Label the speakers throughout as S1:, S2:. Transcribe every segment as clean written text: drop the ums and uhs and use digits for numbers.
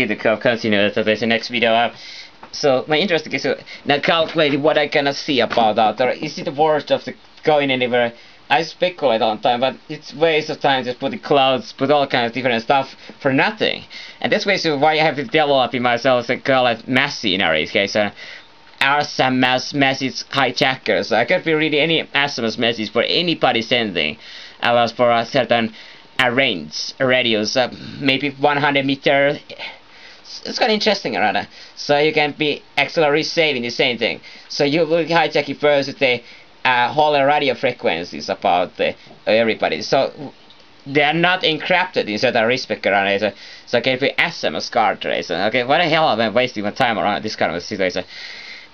S1: to continue to the next video. So my interest is now calculating what I cannot see about that. Or is it worth of the going anywhere? I speculate all the time, but it's waste of time to put the clouds, put all kinds of different stuff for nothing. And that's basically why I have to develop in myself and call it mass sceneries. Okay, so SMS message hijackers. I could be reading any SMS message for anybody sending. Allows for a certain range, radius, maybe 100 meters. It's kind of interesting around that. So you can be actually receiving the same thing. So you will hijack it first the whole radio frequencies about everybody. So they are not encrypted in certain respect around it. So it can be SMS card trace. Okay, what the hell am I wasting my time around this kind of situation?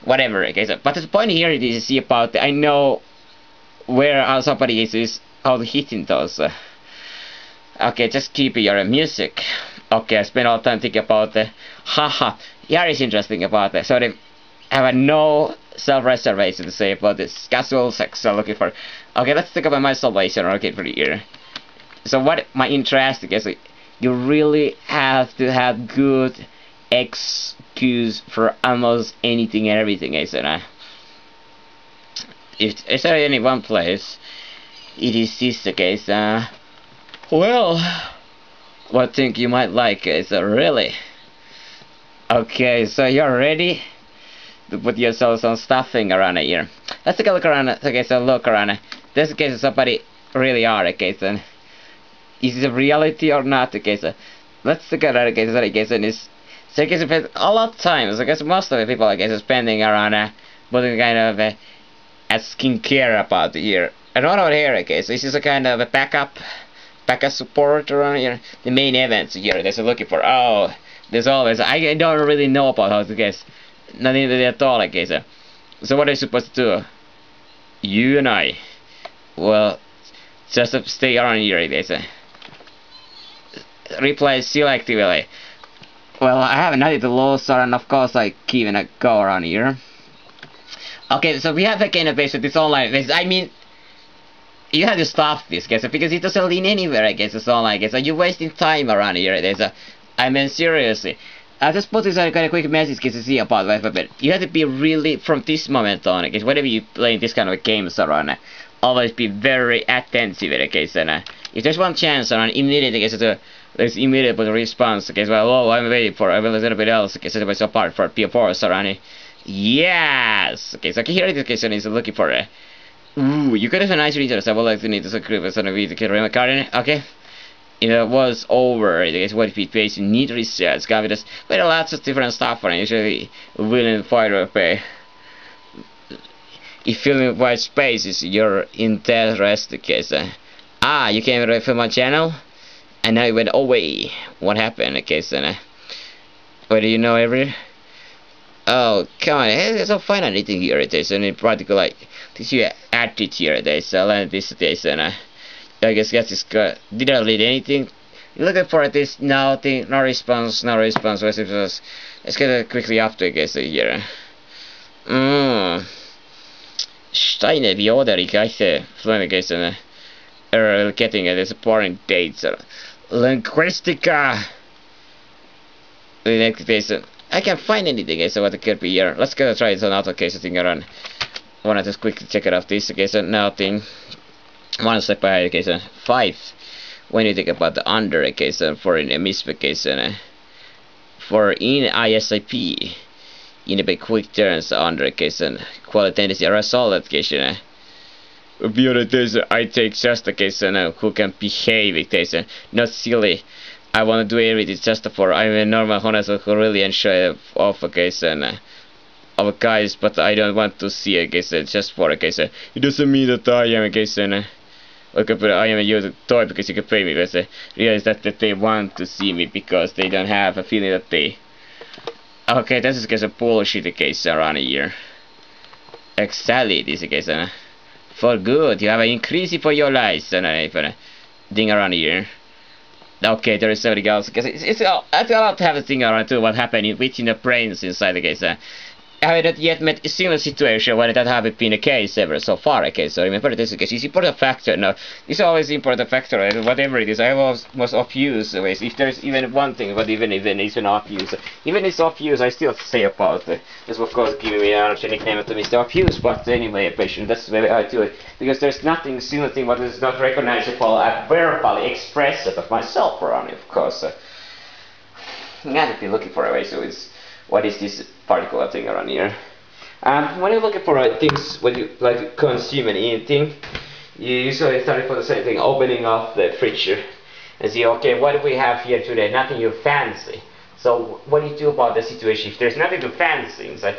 S1: Whatever. Okay, so, but the point here is to see about I know where somebody is how to hitting those. Okay, just keep your music. Okay, I spent all the time thinking about haha. Here is interesting about so they have no self-reservation to say about this casual sex I'm looking for. Okay, let's think about my salvation. Okay, for here. So what my interest is, you really have to have good excuse for almost anything and everything, isn't it? If is there any one place it is this the case, well, what think you might like is really okay, so you're ready to put yourself some stuffing around here. Let's take a look around. Okay, so look around. This is case somebody really are. Okay, so is it a reality or not? Okay, so let's take a look. Okay, so is so okay, so a lot of times. I guess most of the people I guess are spending around putting kind of a skincare about here. And what about here? Okay, so this is a kind of a backup support around here. The main events here. There's looking for. Oh, there's always. I don't really know about how to guess. Nothing at all, I guess. So what are you supposed to do? You and I. Well, just stay around here, I guess. Reply selectively. Well, I have nothing to lose, and of course I keep a go around here. Okay, so we have a kind of base this online base. I mean, you have to stop this, guys, because it doesn't lead anywhere, I guess. It's online, guys. You're wasting time around here. I mean, seriously. I just put this kind of quick message to see about life a bit. You have to be really, from this moment on, because whenever you play this kind of games around, always be very attentive, okay, so if there's one chance around immediately, okay, there's immediate response, okay, well, oh, I'm waiting for a little bit else, okay, so it's apart for P4 around. Yes! Okay, so here the question is looking for ooh, you could have a nice reader, so I would like to need to subscribe to the video to remember card, okay? It was over. I guess what if it pays need research, confidence, but lots of different stuff and usually willing fire up. If filling white spaces, you're in that rest case. You came away from my channel and now you went away. What happened? Okay, so what do you know every? Oh, come on, there's no fun anything here. It is, and in particular, like this you added here. There's a lot of this days, and I guess this didn't lead anything. You're looking for this nothing, no response. Let's get it quickly after, I guess, here. Steine Bioderi, I Flanagan, getting a disappointing dates. Linguistica. The next case, I can't find anything, so what it could be here. Let's go try this another case thing around. I wanna just quickly check it out. This case, nothing. One step ahead, okay, so 5. When you think about the under, okay, so for in a misvacation, for in ISIP, in a big quick turns under, okay, so quality tendency or a solid case, beauty days, I take just a case, who can behave, okay, not silly. I want to do everything just for I'm a normal honest who really enjoy off, okay, of guys, but I don't want to see, okay, just for, okay, it doesn't mean that I am, okay, okay, but I am a user toy because you can pay me, but realize that they want to see me because they don't have a feeling that they. Okay, this is a bullshit case around here. Exactly, this case, for good, you have an increase for your lives, thing around here. Okay, there is something else because it's a lot to have a thing around too. What happened within the brains inside the case. I haven't yet met a single situation where that haven't been the case ever so far. Okay, so remember this case is important factor. No, it's always important factor. Whatever it is, I always must off use. If there's even one thing, but even it's an off use, even it's off use, I still say about it. This of course giving me an nickname to Mr. Off Use, but anyway, patient. That's the way I do it because there's nothing, single thing, what is not recognizable and verbally expressed of myself around it. Of course, I have to be looking for a way. So it's. What is this particular thing around here? When you're looking for things, when you like consume and eating, you usually start for the same thing, opening up the fridge and see, okay, what do we have here today? Nothing you fancy. So what do you do about the situation? If there's nothing to fancy, it's like,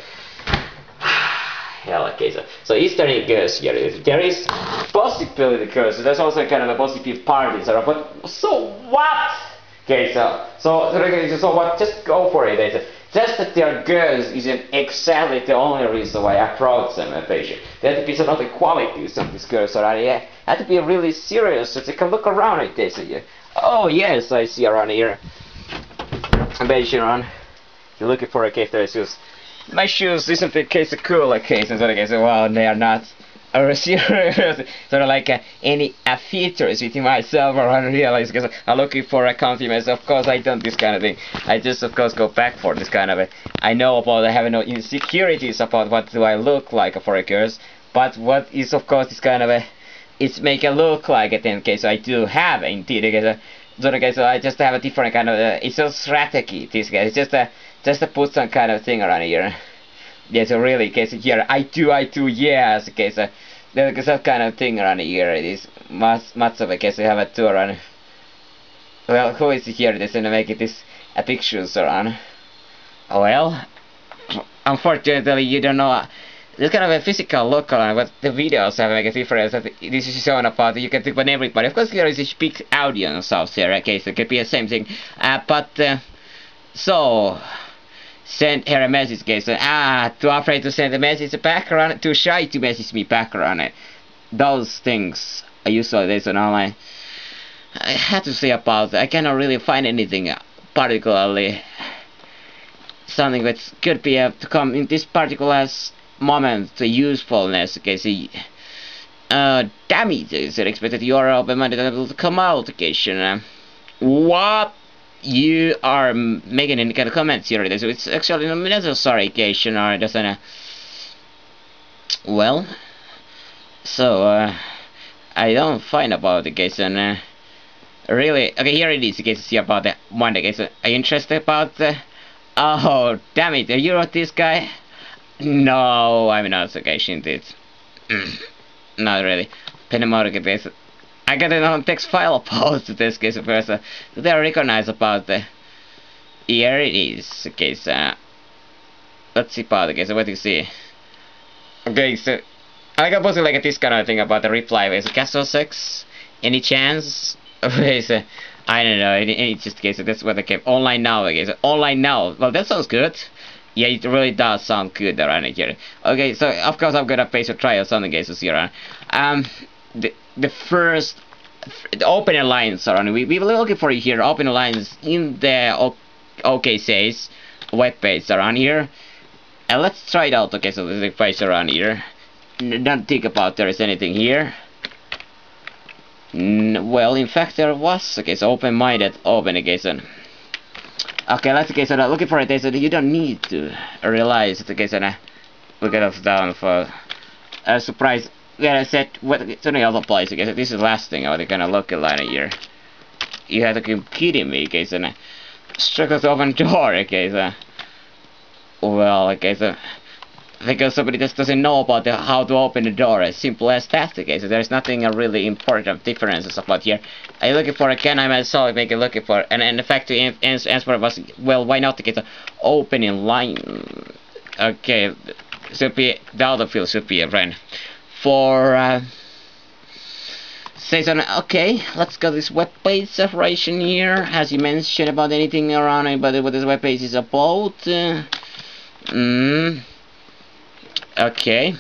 S1: hell, okay, so is there any girls here? There is possibility girls, so there's also kind of a positive parties, but so what? Okay, so what? Just go for it. Just that they are girls isn't exactly the only reason why I approach them a patient. There have to be some other qualities of these girls around here. Have to be really serious so they can look around like this here. Oh yes, I see around here. A patient around. You're looking for a case there shoes. My shoes isn't the case of cooler case and sort of case. Well, they are not. Serious, sort of like any features within myself or unrealized because I'm looking for a compliments. Of course I don't this kind of thing. I just of course go back for this kind of I know about I have no insecurities about what do I look like for a girls, but what is of course this kind of it's make it look like it in case I do have indeed because so I just have a different kind of it's a strategy this guy. It's just to put some kind of thing around here. Yeah, so really, case here, I do, yes, case there's that kind of thing around here. It is much of a case. I have a tour around. Well, who is here? That's gonna make it this pictures around. Well, unfortunately, you don't know. This kind of a physical look on what the videos have make a difference. This is shown about. You can think about everybody. Of course, there is a big audience out there. Okay, so it could be the same thing. So. Send her a message, guys. Too afraid to send a message back around, too shy to message me back around it. Those things I usually this on online. I have to say about I cannot really find anything particularly something that could be to come in this particular moment the usefulness. Okay, see. Damn it, is it expected you are open-minded and able to come out occasion. What? You are making any kind of comments here, so it's actually not necessary occasion or doesn't. Well, so I don't find about the case and really okay. Here it is. The case see about the one. The case. Are you interested about the? Oh damn it! Are you wrote this guy? No, I'm not. Okay, it. Not really. Penamoric base. I got it on text file opposed to this case of course. They are recognized about the here it is. Okay, so let's see about the case. What do you see? Okay, so I got posted like this kind of thing about the reply is Castle 6. Any chance? Okay, so I don't know. It's just case. So that's what I kept online now. Okay, so online now. Well, that sounds good. Yeah, it really does sound good around here. Okay, so of course I'm gonna pay to trial something cases here. The first the opening lines are on. We were looking for here opening lines in the OK says web page around here. And let's try it out. Okay, so there's a page around here. Don't think about there is anything here. Well, in fact there was. Okay, so open-minded open again. So okay, let's okay. So looking for it. So you don't need to realize it. Okay, so look at us down for a surprise. Yeah, I said what it's only other place. Okay, so this is the last thing. How they gonna look at line here. You have to keep kidding me. Okay, so struggle to open door. Okay, so well, okay, so because somebody just doesn't know about how to open the door, as simple as that. Okay, so there's nothing really important differences about here. Are you looking for a can I myself make it looking for and the fact to answer was well, why not to get the opening line? Okay, should be the other field should be a run for say something. Okay, let's go this web page separation here. Has you mentioned about anything around anybody what this web page is about? Okay.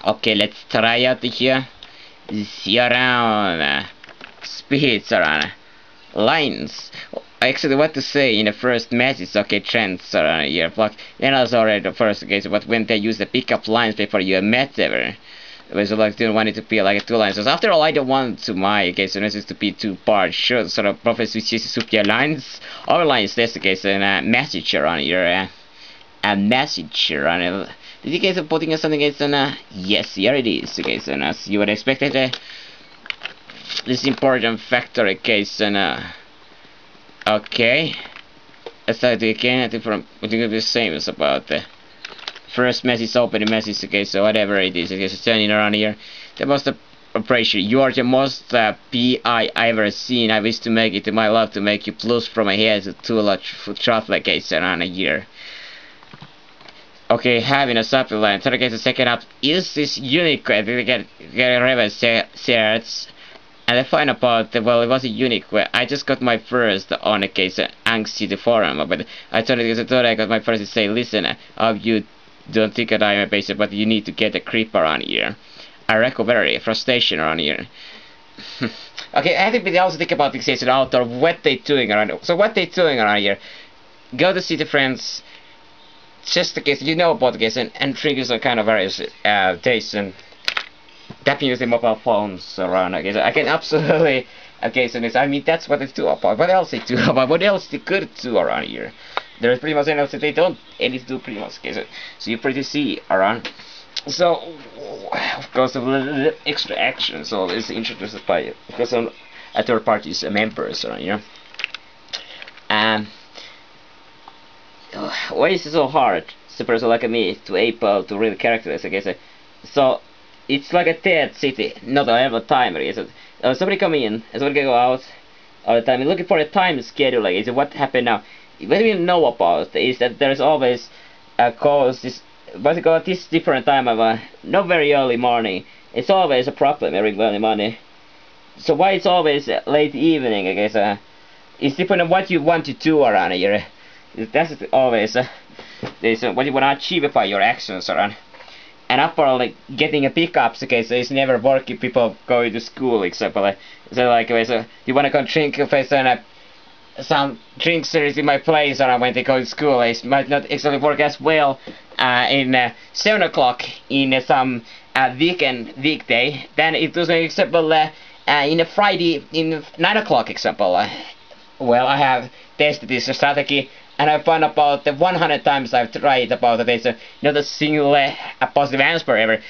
S1: Okay, let's try out here. See around speeds around lines. actually what to say in the first message. Okay, trends around here. But then also already the first case. But when they use the pickup lines before you met ever. So like didn't want it to be like a 2 lines. So after all, I don't want to my case message to be 2 parts. Sure, sort of professor switches subject lines. Our lines that's the case and message around here. A message around it. Did you guys putting something against yes, here it is. Okay, so as you would expect it. This important factor case and okay. Let's start again. I think the same as about the first message, opening message. Okay, so whatever it is, okay, so turning around here. The most appreciate. You are the most PI I ever seen. I wish to make it to my love to make you plus from my head to 2 large traffic case around a year. Okay, having a supplement. Third case, the second up is this unique. I get reverse shares. And I find about well, it was a unique. I just got my first on the case anxiety forum, but I thought it was a thought I got my first to say, listen, you don't think that I'm a basic, but you need to get a creep around here. I recovery frustration around here. Okay, I think we also think about fixation outdoor. What they doing around? So what they doing around here? Go to see the friends. Just the case you know about the case and triggers are kind of various days and tapping using mobile phones around. Okay, so I can absolutely okay. So this, I mean that's what they do about. What else they do about? What else they could do around here? There's pretty much anything else that they don't. And it's do pretty much. Okay, so you pretty see around. So of course a little extra action. So it's introduced by because on a third party's members around here. Why is it so hard, a person like me, to able to really characterize? Okay, so it's like a dead city, not ever time. Really. So somebody come in, and somebody can go out all the time. And looking for a time schedule. Like, is what happened now? What we know about is that there's always a cause. What we call this different time of not very early morning. It's always a problem every early morning. So why it's always late evening? I guess it's depending on what you want to do around here. That's always what you want to achieve by your actions around. And after like getting a pickups, okay, so it's never working. People going to school, except so like so you want to go drink and some drinks series in my place around when they go to school. It might not actually work as well in 7 o'clock in some weekday. Then it doesn't example in a Friday in 9 o'clock example. Well, I have tested this strategy. And I found about the 100 times I've tried about it, there's not a single positive answer ever.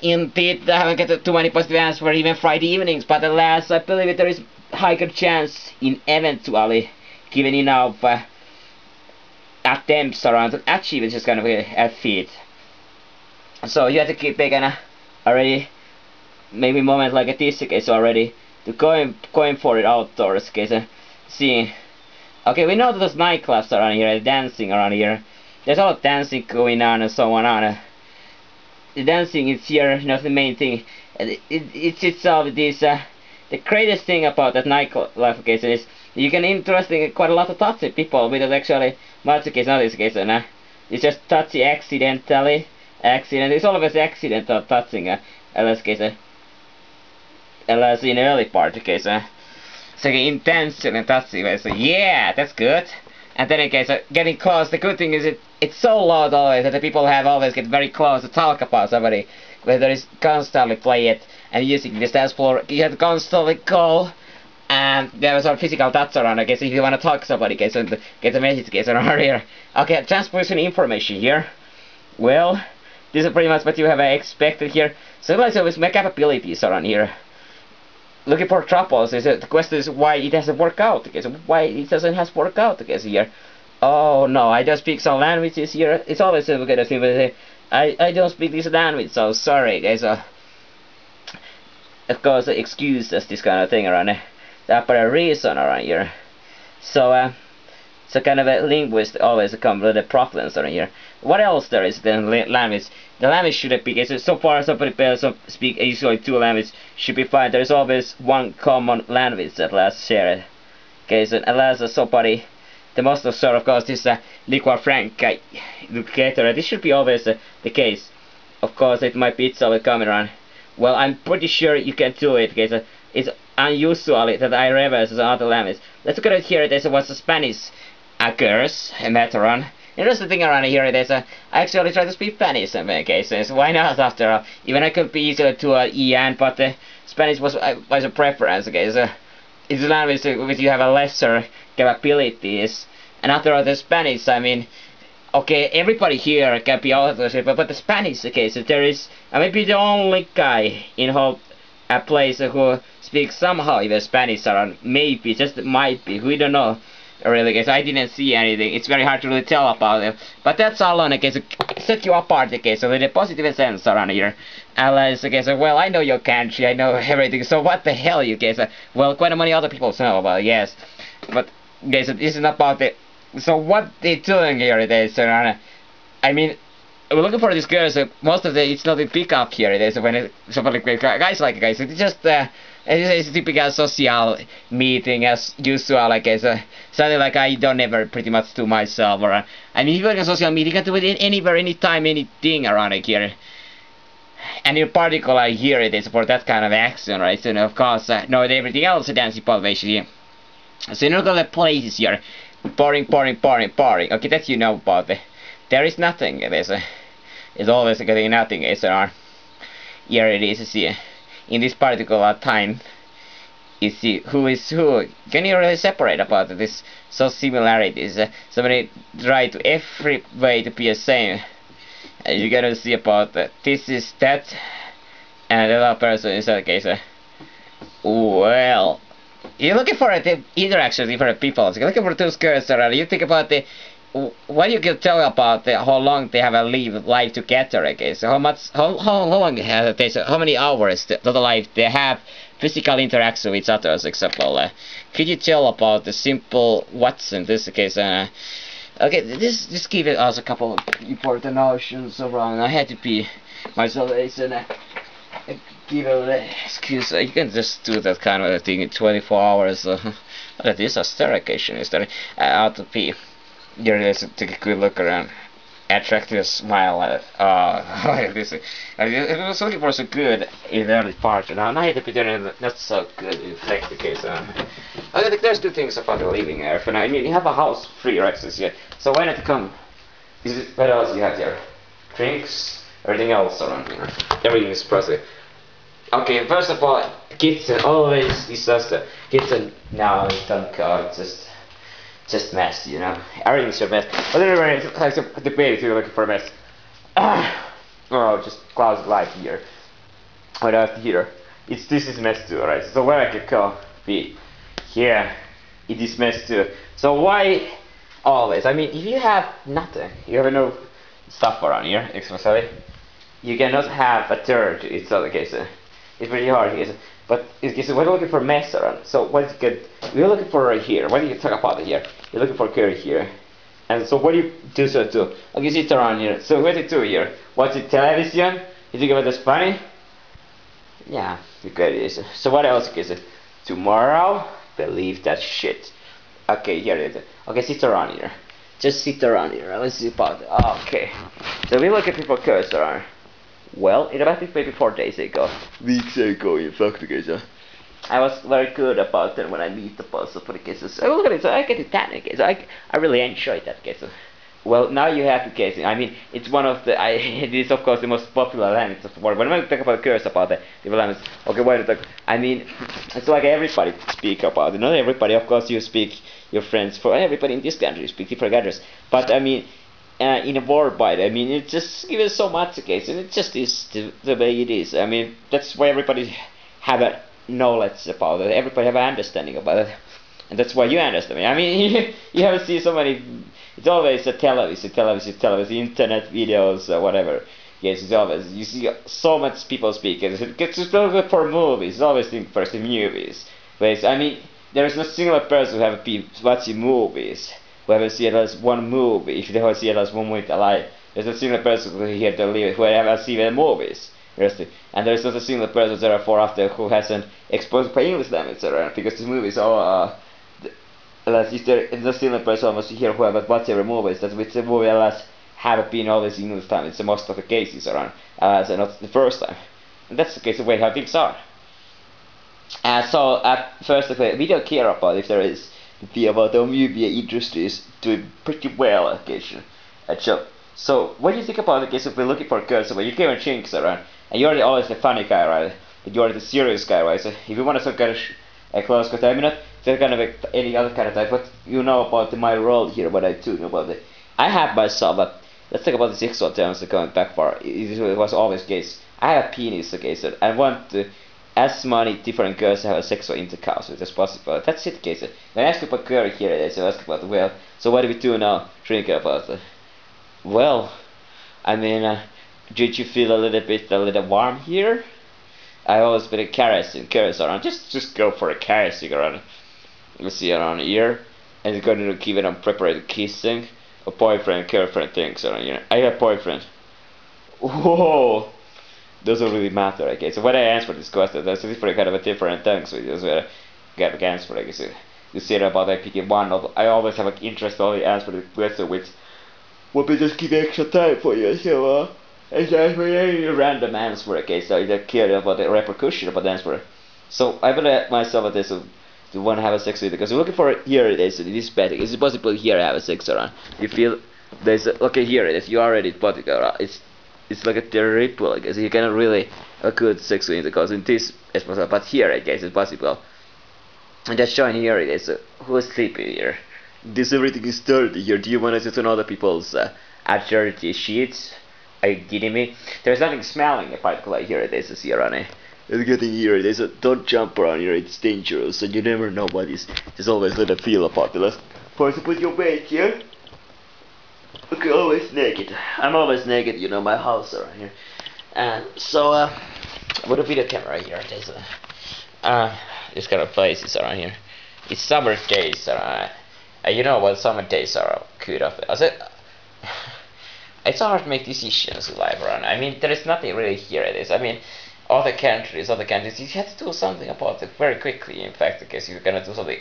S1: Indeed, I haven't got too many positive answers even Friday evenings, but alas, I believe there is higher chance in eventually given enough attempts around to achieve it, just kind of a feat. So you have to keep making already maybe moment like this case already to going for it outdoors case seeing. Okay, we know that there's nightclubs around here, dancing around here. There's a lot of dancing going on and so on. The dancing is here, not the main thing. It's itself this. The greatest thing about that nightclub case is you can interesting quite a lot of touchy people without actually much case, not this case. It's just touchy accidentally. It's always accidental touching. Unless case, unless in the early part case. So intense and touchy, so yeah, that's good. And then okay, so getting close. The good thing is it's so loud always that the people have always get very close to talk about somebody. Where there is constantly play it and using this dance floor, you have to constantly call. And there was some physical touch around. I guess if you want to talk to somebody, okay, so get the message, okay, so around here. Okay, transposition information here. Well, this is pretty much what you have expected here. So let's always make capabilities around here. Looking for troubles. The question is why it doesn't work out. Okay, so why it doesn't has work out. Okay, so here. Oh no, I don't speak some languages here. It's always a good thing, but I don't speak this language, so sorry, guys. Of course, excuse us this kind of thing around there. But a reason around here. So so kind of a linguist always come with the problems around here. What else there is than language? The language should be, so far somebody speak usually 2 languages should be fine. There is always one common language that last shared. Okay, so unless somebody, the most of sort of course this lingua franca educator, this should be always the case. Of course it might be itself coming around. Well, I'm pretty sure you can do it, okay, so it's unusual that I reverse the other language. Let's look at it here. There's what's a Spanish curse, a Meteoron. Interesting thing around here, there's I actually try to speak Spanish in many cases. Why not after all? Even I could be easier to EN, but Spanish was a preference. Okay, so it's a language which you have a lesser capabilities. And after all, the Spanish, I mean, okay, everybody here can be authorship, but the Spanish, okay, so there is, I may be the only guy in whole place who speaks somehow even Spanish around, maybe, just might be, we don't know, really, because I didn't see anything, it's very hard to really tell about it, but that's all on, okay, so set you apart, okay, so with a positive sense around here, unless, okay, so, well, I know your country, I know everything, so what the hell, you guys, well, quite many other people know about it, yes, but, okay, so this is not about the, so what they're doing here it is, I mean, we're looking for these girls, most of it's not a pickup here it is, when it, somebody like guys like guys, it's just, it's a typical social meeting as usual, like something like I don't ever pretty much do myself, or, I mean, if you're on social media, you can do it anywhere, anytime, anything around it here. And in particular here it is for that kind of action, right, so of course, not everything else dancing population here. So you know the places here, boring, okay, that you know about it. There is nothing, it's always getting nothing, here it is, see, in this particular time, you see who is who, can you really separate about this, so similarities, somebody try to every way to be the same, and you're gonna see about this is that, and the other person is that case, well, you're looking for the interaction with different people. You're looking for those girls around. You think about the what you can tell about how long they have a life together. Okay, so how long have they? So how many hours the life they have physical interaction with others? Example, could you tell about the simple what's in this case? Okay, this give us a couple of important notions around. I had to be myself. Give an excuse, you can just do that kind of thing in 24 hours. That is a sterilization, is there? Out to pee. Here it is, take a good look around. Attractive smile. This. I was looking for so good in the early part, and now I had to be doing not so good in fact the case. I think there's two things about the living here. For now, I mean, you have a house free access here, so why not come? What else you have here? Drinks, everything else around here. Everything is perfect. Okay, first of all, kitchen, always disaster. Kitchen, no, don't go, it's just mess, you know. Everything's a mess. But anyway, it's like a debate if you're looking for a mess. Oh, just clouds light here. What else here? This is mess too, right? So where I could go be here, it is mess too. So why always? I mean, if you have nothing, you have no stuff around here, especially, you cannot have a third, it's not the case. It's pretty hard here, but it's we're looking for mess around. So what is good? We're looking for right here. What do you talk about here? You're looking for curry here, and so what do you do? So too. Okay, sit around here. So what do you do here? Watch the television? You think about this funny? Yeah, you get it. So what else is it? Tomorrow, believe that shit. Okay, here it is. Okay, sit around here. Just sit around here. Let's see about it. Okay. So we look at people curse around. Well, it about maybe 4 days ago. Weeks ago, in fact, guys. I was very good about it when I meet the person for the cases. So look at it, so I get it that case. I really enjoyed that case. Well, now you have the case. I mean, it's one of the. It is of course the most popular language of the world. When I talk about curse about the language, okay, why not? I mean, it's like everybody speak about it. Not everybody, of course, you speak. Your friends, for everybody in this country, speak different countries. But I mean. In a worldwide, I mean, it just gives so much case, and it just is the way it is. I mean, that's why everybody have a knowledge about it. Everybody have an understanding about it, and that's why you understand me. I mean, you have seen so many. It's always a television, internet videos, whatever. Yes, it's always you see so much people speak. It gets good for movies. It's always think first in movies. But I mean, there is no single person who have been watching movies. Who ever seen at least one movie, if they ever see at least one movie alive, there's a single person who here to live who ever seen the movies. And there's not a single person therefore after who hasn't exposed by English language, because these movies are if there is a single person almost here who ever watched every movies, that with the movie alas have been always English time, it's the most of the cases around, so not the first time. And that's the case of the way how things are. So at first, okay, we don't care about if there is the about the movie industry is doing pretty well occasion. So what do you think about the case if we're looking for girls? When you came and chinks around, and you're always the funny guy, right? But you're the serious guy, right? So if you want to some kind of a close, because I'm not that kind of any other kind of type. But you know about my role here, what I do about it. I have myself, but let's talk about the sexual terms going back far. It was always the case. I have a penis, okay, so I want to as many different girls have a sexual intercourse with as possible. That's it, case. When I ask about girl here, so I ask about, well, so what do we do now? Drinking about it. Well, I mean, did you feel a little warm here? I always been a caress around. Just go for a caressing around. Let's see around here, and you're going to give it on prepared kissing, a boyfriend, girlfriend things around here. I have boyfriend. Whoa. Doesn't really matter, okay. So when I answer this question, there's a different kind of a different things with this where I get the answer, I guess. You see about I picking one of I always have an interest only answer the question which will be just give extra time for you, so it's just really random answer, okay, so you don't care about the repercussion about the answer. So I believe myself at this to want to have a sex with it, because you're looking for it here it is, it is better. Is it possible here to have a sex around? You feel there's okay here it is, you already body around. It's like a terrible, I guess. You cannot really have a good sex with intercourse in this is possible, but here I guess it's possible. And that's showing here it is. Who's sleeping here? This everything is dirty here. Do you want to sit on other people's dirty sheets? Are you kidding me? There's nothing smelling in particular here it is here on it. It's getting here it is. Don't jump around here, it's dangerous and you never know what is. There's always let it feel about it. Let's first put your weight here. Okay, always naked. I'm always naked, you know, my house around here. And so, with a video camera here, there's this kind of places around here. It's summer days, you know what summer days are good of. It's hard to make decisions in life around. I mean, there is nothing really here it is. I mean, other countries, you have to do something about it very quickly, in fact, because you're gonna do something.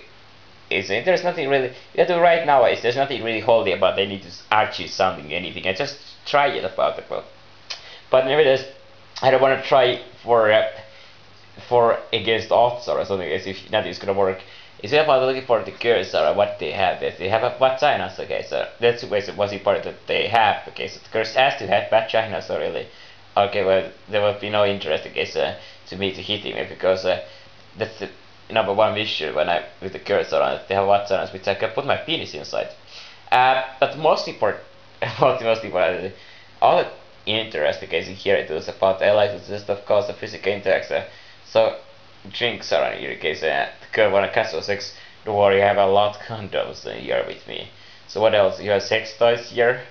S1: There's nothing really you have to right nowadays. There's nothing really holy about they need to achieve something, anything. I just try it about it, but nevertheless, I don't want to try for against odds or something as if nothing's gonna work. It's about looking for the girls or what they have. They have a vaginas, okay, so that's what's important that they have. Okay, so the girls has to have vaginas, so really, okay, well there will be no interest, okay, so to me to hitting me because that's the number one issue when I with the girls around. They have vaginas which I can put my penis inside. But most important, most important, all the interesting case here it is about I like to just of course the physical interaction. So drinks around here in case the girl wanna casual sex. Don't worry, I have a lot of condoms here with me. So what else? You have sex toys here?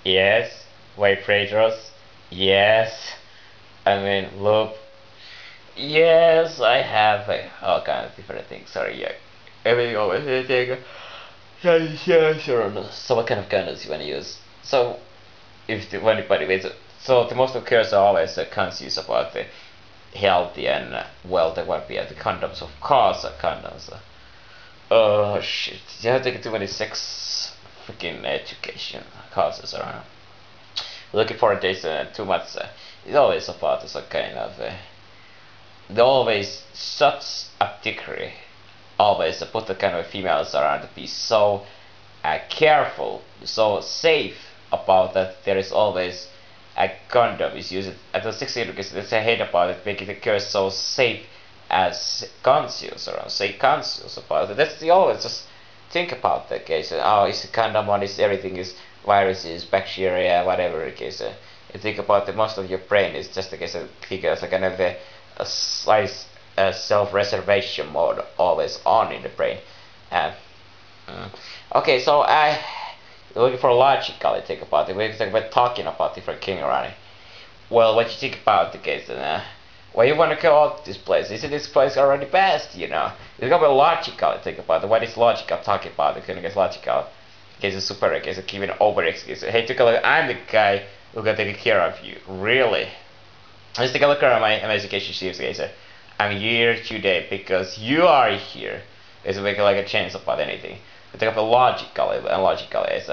S1: Yes. Vibrators? Yes. I mean lube. Yes, I have all kinds of different things. Sorry, yeah. Everything always take. So what kind of condoms you wanna use? So if anybody waits, so the most of girls are always conscious about the healthy and well they want to be at the condoms, of course condoms. Oh shit, you have to take too many sex freaking education courses around. Looking for this too much. It's always about this kind of they always such a degree always put the kind of females around to be so careful, so safe about that there is always a condom is used at the 60 because they say hate about it, making the girls so safe as conscious around, say conscious about it. That's the always just think about the case. Oh, it's a condom on this, everything is viruses, bacteria, whatever the case. You think about the most of your brain is just the case of figures, like kind of a slice self-reservation mode always on in the brain. Okay, so I looking for logically think about it. We're talking about talking about different king around it. Well, what you think about the case, why you want to go out this place? Isn't this place already best? You know, you got to be logical. Think about it. What is logical? Talking about it. Can get logical. Case is super. Case is giving over excuse. Hey, take a look. I'm the guy who can take care of you. Really. Let's take a look around my education sheets, guys. I'm here today because you are here. It's making like a chance about anything. We take up a logical and logical is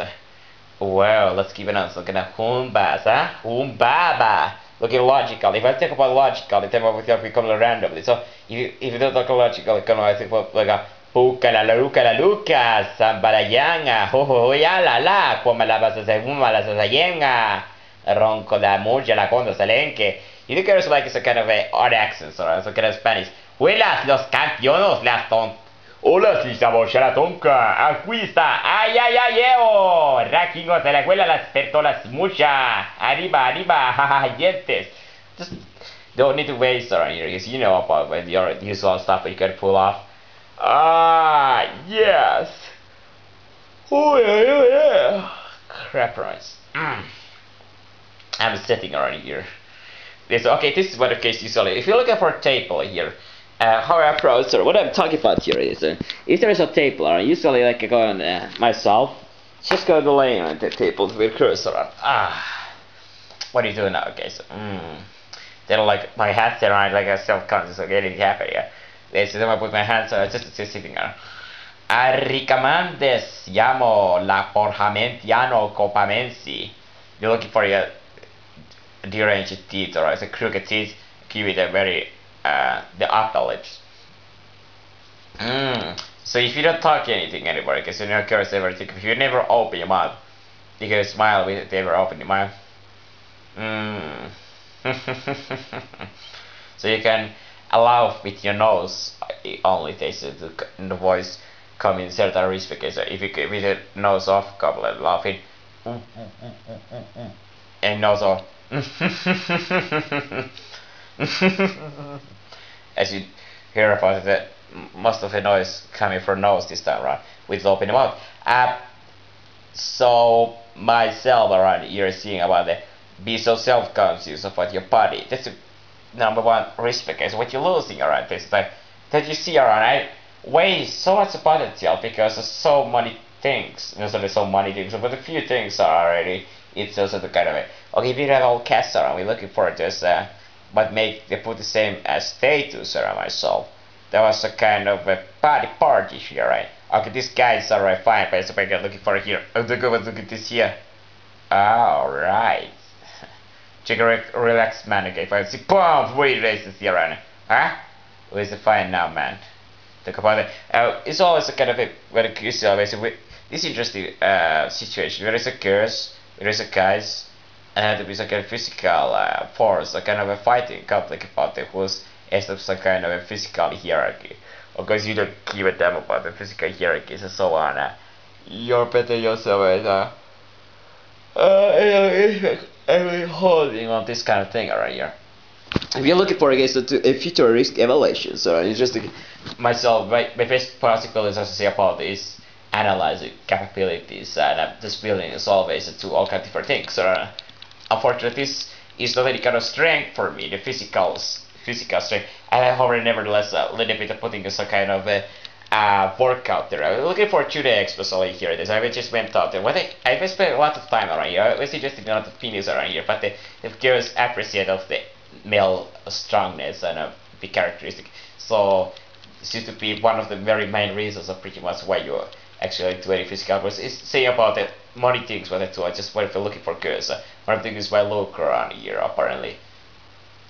S1: well, let's keep it on. So gonna humbas, huh? Humbaba. looking logical. If I talk about logically, then I will become randomly. So if you don't talk logically, I think about like a Lucas, Sambalayanga, ho ho ho ya la la, como la vas a hacer, la sasayenga, ronco la mucha la conda salenque. You think there's like it's a kind of a odd accent, or it's a kind of Spanish. Huelas los campeones, las ton. Hola, si estamos la tonca, aquí está, ay, ay, ay, eo, raquingos de la escuela, las pertolas mucha, arriba, arriba, jaja, dientes. Just don't need to waste around here, because you know about when your usual stuff that you can pull off. Ah, yes. Oh, yeah, yeah, yeah. Crap rice. I'm sitting around here. Okay, this is what the case usually. If you're looking for a table here, how I approach, or what I'm talking about here is, if there is a table, I usually like go on myself, just go to lay on the table with cursor on. What are you doing now, okay? So, then like my hands around like a self-conscious, so getting happy. So then I put my hands on, just sitting there. Arricamandes llamo la porhamentiano copamensi. You're looking for your deranged teeth, or as a crooked teeth, give it a very the upper lips. So if you don't talk anything anymore, because you know curse everything, if you never open your mouth, you can smile with it, never open your mouth. So you can allow with your nose only taste the voice come in certain respect. So if you with the nose off, couple of laughing, and nose off. As you hear about that, most of the noise coming from nose this time around with the open mouth. So myself around here seeing about the be so self-conscious about your body. That's the number one respect. Is what you're losing around this like that you see around. I waste so much potential because of so many things. Not only so many things, but a few things are already. It's also the kind of way. Okay, if you have all cast around, we're looking for this, but they put the same status around myself. There was a kind of a party here, right? Okay, these guys are right, fine, but I'm looking for it here. Look at this here. Alright. Check a relaxed man, okay, if I see, boom, three races here, right? Huh? Where's the fine now, man? Talk about it. It's always a kind of a very crucial, basically, this interesting situation. There is a curse. There is a guys, and there is a kind of physical force, a kind of a fighting conflict about it, who's established a kind of a physical hierarchy. Of course, you don't give a damn about the physical hierarchies and so on. You're better yourself as holding on this kind of thing right here. If you're looking for a future risk evaluation, so it's just myself, my best possibilities as I say about this. Analyzing capabilities and this feeling is always to all kinds of different things. Unfortunately, this is not any kind of strength for me, the physical strength. And however, nevertheless, a little bit of putting some kind of workout there. I'm looking for 2 days especially here. I just went out there. I spent a lot of time around here. I was suggesting a lot of penis around here, but the girls appreciate of the male strongness and the characteristic. So this used to be one of the very main reasons of pretty much why you actually do any physical work. Is say about it money things what I do. I just went for looking for girls. One of the things is why look around here apparently.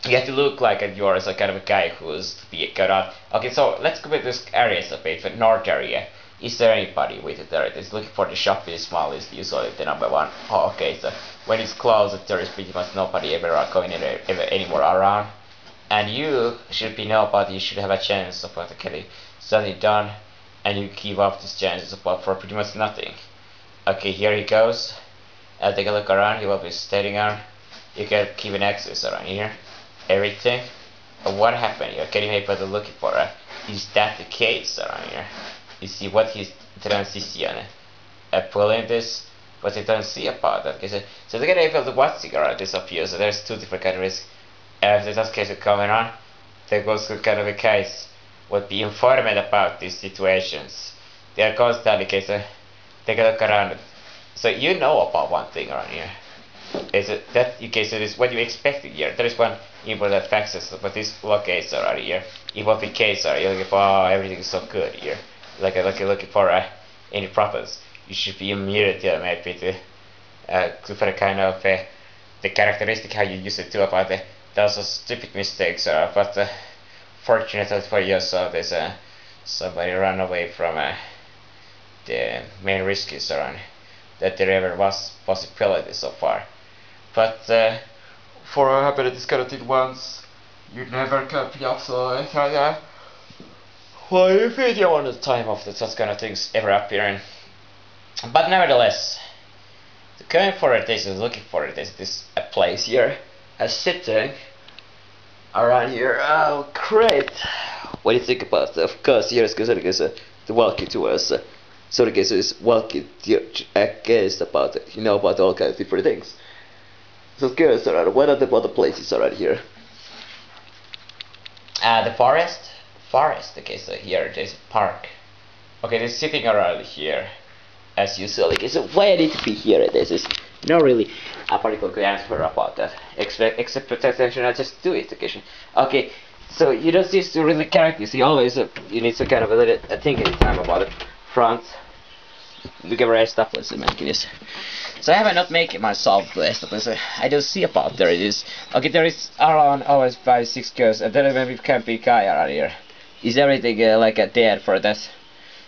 S1: You have to look like you are as a kind of a guy who's to be cut out. Okay, so let's go with this areas a bit. For north area, is there anybody with it there? It's looking for the shop is small is usually the number one. Oh, okay, so when it's closed, there is pretty much nobody ever going anymore around. And you should know about you should have a chance of getting something done. And you give up these chances for pretty much nothing. Okay, here he goes. I'll take a look around. He will be standing on. You can keep an access around here. Everything. What happened here? Can you make what they're looking for? Is that the case around here? You see what his transition? Pulling this, what they don't see about that. Okay, so they're gonna able to watch around this up here. So there's 2 different kind of risks. If there's case coming on, there goes to kind of a case. Would be informed about these situations. They are constantly case take a look around. So you know about one thing around here. Is it that you case it is what you expected here. There is one important factor, but this location around here. If what the case are you're looking for everything is so good here. Looking for any problems. You should be immediately maybe to for a kind of the characteristic how you use it too about those are stupid mistakes, but fortunately for you, so there's somebody run away from the main risk is around that there ever was possibility so far. But for happening this kind of thing once, you never can be up, so well, if you want the time of such kind of things ever appearing. But nevertheless, going for it is looking for it is this a place here, sitting around here. Oh great! What do you think about that? Of course, here is the walkie to us. So the case is walkie guess about it. You know about all kinds of different things. So curious around what are the other places around here? The forest. Okay, so here there's a park. Okay, they're sitting around here as usual. Okay, so why I need to be here? This is not really a particular good answer about that. Except protection, I just do it occasionally. Okay, so you don't need to really characters. You always you need to kind of a little think anytime about it. Front. Look at where I stop with the mechanism. So I have not making myself blessed, but I don't see about there it is. Okay, there is around always 5-6 girls, and then maybe can't be guy around here. Is everything like a dead for this?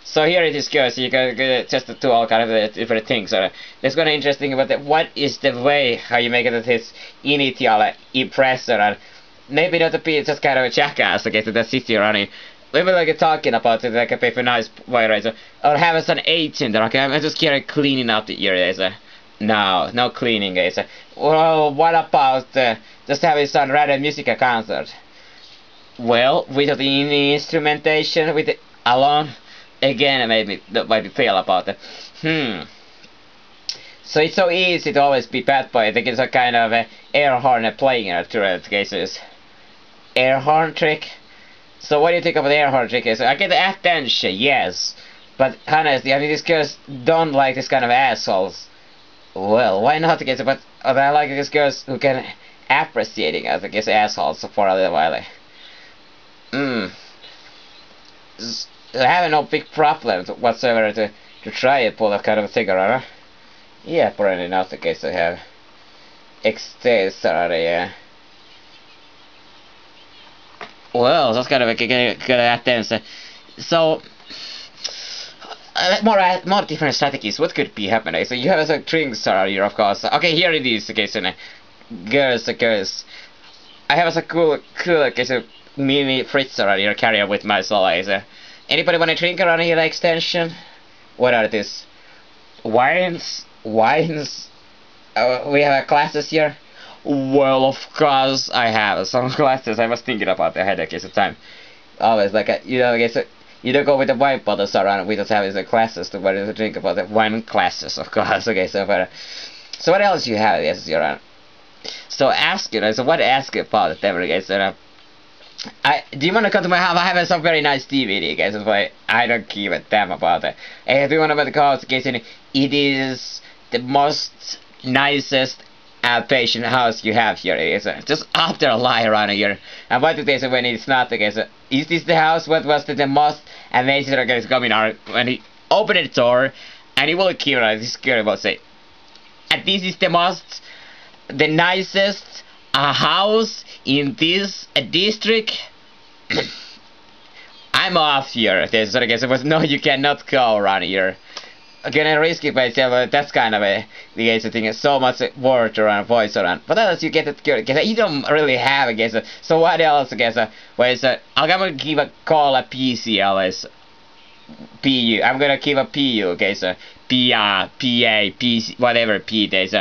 S1: So here it is, girls. You can just do all kind of different things. That's kind of interesting. But what is the way how you make it this initial impression? And maybe not to be just kind of a jackass to get to the city running. Maybe like talking about it like a paper nice way, or have some agent. Okay, I'm just here cleaning up the area. No cleaning, guys. Well, what about just having some random music concert? Well, without the instrumentation, with it alone, again, maybe that might be fail about it. So it's so easy to always be bad boy. I think it's a kind of air horn playing in the cases. Air horn trick. So what do you think of the air horn trick? So I get the attention, yes, but honestly, I mean, these girls don't like this kind of assholes. Well, why not? But I like these girls who can appreciating as assholes for a little while. I have no big problems whatsoever to try and pull that kind of thing around. Yeah, probably not the case. I have extends already. Well, that's kind of a good attempt. So more different strategies. What could be happening? So you have some drinks around here, of course. Okay, here it is. Okay, so girls. I have a cool okay, so mini fridge around here carrier with myself. Anybody want to drink around here? Extension? What are these? Wines. We have classes here. Well, of course I have some classes. I was thinking about the headache at the time. Always like you don't go with the wine bottles around. We just have the classes to to drink about the wine classes, of course. Okay, so what else you have? Yes, you're on. So ask it. So what ask about it? Ever guys? Do you want to come to my house? I have some very nice DVD, guys. But I don't give a damn about it. And if you want to go to guys, it is the most nicest patient house you have here. It is just after a lie around here. And what it is when it's not the case? Is this the house? What was the most amazing guys coming out when he opened the door and he will kill this girl will say, and this is the nicest house in this district. I'm off here. There's sort of guess, but no, you cannot go around here. Gonna risk it myself, but that's kind of the thing. Is so much word around, voice around. But else you get it, you don't really have, I guess. So what else, I guess? I'm gonna give a call a PCL as PU. I'm gonna give a PU, okay? So PR, PA, PC, whatever P days.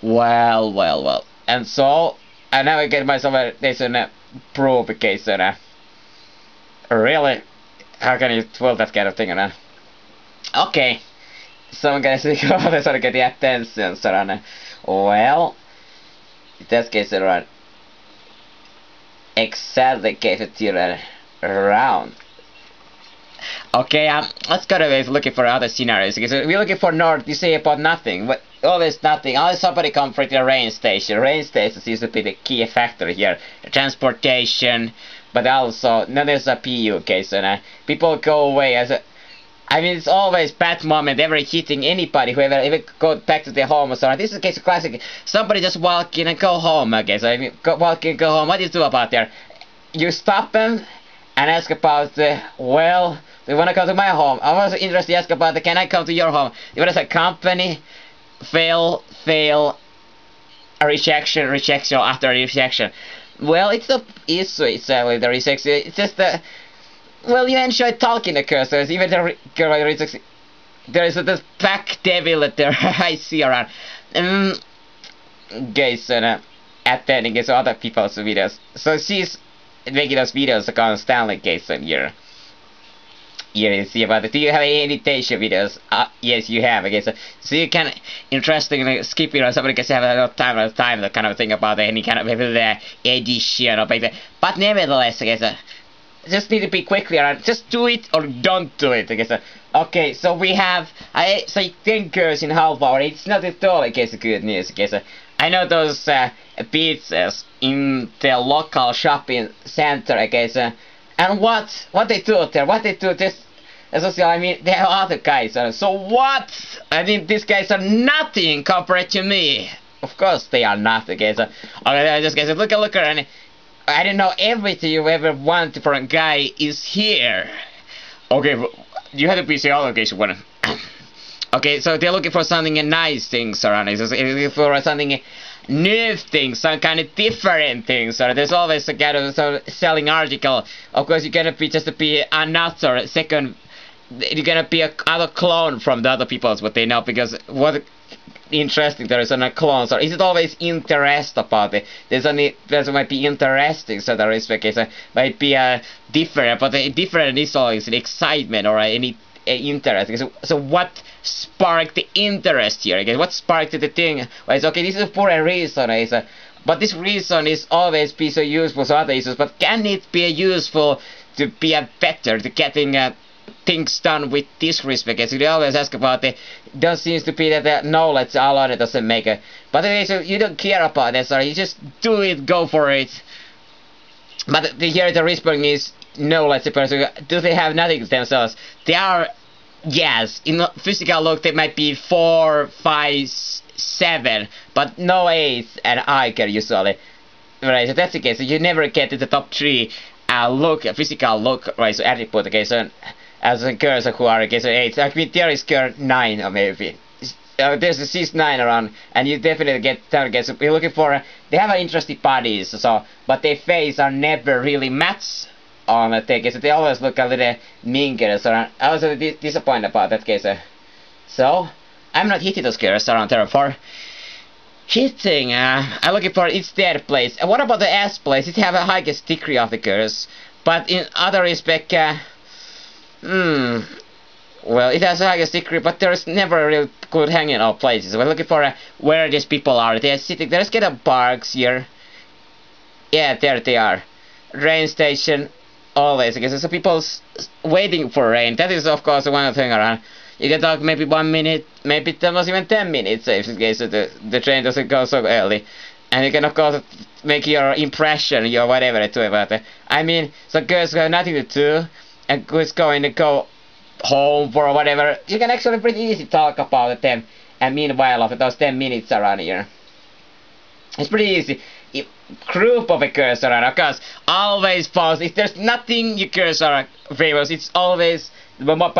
S1: Well. And so, and now I get myself a proof case. Really? How can you twirl that kind of thing around? Okay, so I'm gonna see how they sort of get the attention, so well, in that case, around exactly get it around. Okay, let's go to looking for other scenarios. Because we're looking for north. You say about nothing, but always nothing. Always somebody come from the rain station. Rain station seems to be the key factor here. Transportation, but also now there's a PU case, and people go away as a. I mean, it's always bad moment ever hitting anybody who ever go back to their home or something. This is a case of classic. Somebody just walk in and go home, okay? So I mean, walk in, go home. What do you do about there? You stop them and ask about, well, do you want to come to my home? I'm also interested to ask about, can I come to your home? You want to say company, fail, rejection after rejection. Well, it's not issue exactly the rejection. It's just that, well, you enjoy talking to cursors, even the girl rejects. There is this back devil that there I see around. Okay, so attending so other people's videos. So she's making those videos constantly, case on here. Here you see about it. Do you have any editation videos? Yes, you have. Okay, so you can interestingly skip it, or somebody can have a lot of time, that kind of thing about any kind of edition or maybe. But nevertheless, okay, so just need to be quickly around. Just do it or don't do it. Okay, so we have 10 girls in half hour. It's not at all, okay, so good news. Okay, so I know those pizzas in the local shopping center. Okay, so and what they do there? What they do this? I mean, they have other guys. So what? I mean, these guys are nothing compared to me. Of course, they are not. Okay, so okay, just guys, look at and I don't know, everything you ever want for a guy is here. Okay, you have to be the location one. Okay, so they're looking for something nice things around it. So they're looking for something new things, some kind of different things. So there's always a kind of selling article. Of course, you're gonna be just to be another second. You're gonna be other clone from the other people's what they know, because what interesting there is on a clone. So is it always interest about it? There's might be interesting, so there is okay, so might be different, but the different is always an excitement or any interest. So what sparked the interest here? Okay, what sparked the thing? Well, it's okay, this is for a reason. But this reason is always be so useful for other issues. But can it be useful to be better, to getting things done with this respect? So they always ask about it. There seems to be that the knowledge alone doesn't make it. But anyway, so you don't care about that, so you just do it, go for it. But here the response is knowledge. Do they have nothing themselves? They are, yes, in physical look they might be 4, 5, 7, but no 8 and higher usually. Right, so that's the case. So you never get to the top 3 look, physical look, right? So attribute. Okay, so as a girls who are, okay, so 8. I mean, there is girl 9 or maybe. There's a 6, 9 around, and you definitely get targets. So you're looking for. They have interesting bodies, so but their face are never really matched on the case. So they always look a little meaner. So I was a bit disappointed about that case. So I'm not hitting those girls around there for hitting. I'm looking for its third place. And what about the S place? It have a highest degree of the girls, but in other respect, well, it has a highest degree, but there's never a real good hanging out places. We're looking for where these people are. They're sitting. There's get a parks here. Yeah, there they are. Rain station. Always, because so people's waiting for rain. That is, of course, one thing around. You can talk maybe 1 minute, maybe almost even 10 minutes, if in case the train doesn't go so early. And you can, of course, make your impression, your whatever to about it. I mean, so girls have nothing to do, and who's going to go home for whatever. You can actually pretty easy talk about them, and meanwhile of those 10 minutes around here. It's pretty easy. Group of a cursor around, of course, always pause. If there's nothing you cursor famous, it's always the mobile